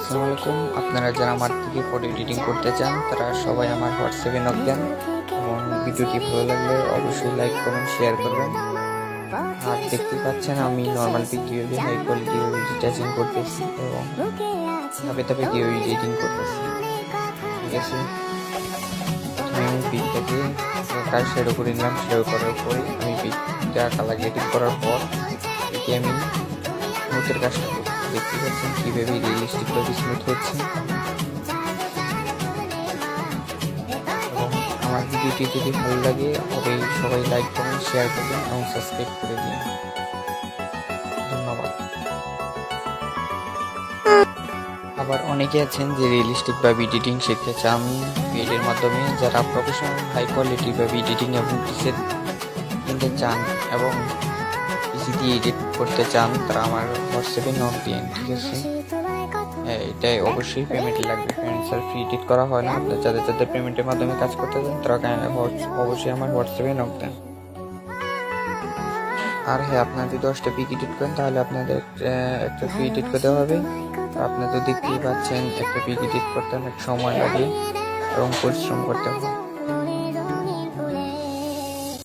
আসসালামু আলাইকুম। আপনারা যারা আমার থেকে ফটো এডিটিং করতে চান তারা সবাই আমার হোয়াটসঅ্যাপে নক দেন এবং ভিডিওটি ভালো লাগলে অবশ্যই লাইক কমেন্ট শেয়ার করবেন। আর দেখতে পাচ্ছেন আমি নর্মাল পিক কীভাবে হাই কোয়ালিটি ডিটেচিং করতেছি এবং ধাপে ধাপে কীভাবে এডিটিং করতেছি। ঠিক আছে, আমি পিকটাকে কাজ শেডো করে নিলাম। শেডো করার পরে আমি পিকটা কালার গ্রেডিং করার পর এটি আমি স্মুথের কাজটা করব। দেখতে পাচ্ছেন কীভাবে রিয়েলিস্টিকভাবে স্মুথ হচ্ছে। এবং আমার ভিডিওটি যদি ভালো লাগে তবে সবাই লাইক করবেন, শেয়ার করবেন এবং সাবস্ক্রাইব করে দিন। ধন্যবাদ। আবার অনেকে আছেন যে রিয়েলিস্টিক বা এডিটিং শিখতে চান পেডের মাধ্যমে, যারা প্রফেশনাল হাই কোয়ালিটি বা এডিটিং এবং পিসের কিনতে চান এবং পিসি দিয়ে এডিট করতে চান তারা আমার হোয়াটসঅ্যাপে নক দিন। ঠিক আছে, এটাই অবশ্যই পেমেন্ট লাগবে। পেমেন্ট স্যার ফ্রি এডিট করা হয় না। আপনার যাদের যাদের পেমেন্টের মাধ্যমে কাজ করতে চান তারা অবশ্যই আমার হোয়াটসঅ্যাপে নক দেন। আর হ্যাঁ, আপনারা যদি 10টা পিক এডিট করেন তাহলে আপনাদের একটা ফ্রি এডিট করতে হবে। আপনারা তো দেখতেই পাচ্ছেন একটা পিক এডিট করতে অনেক সময় লাগে এবং পরিশ্রম করতে হয়।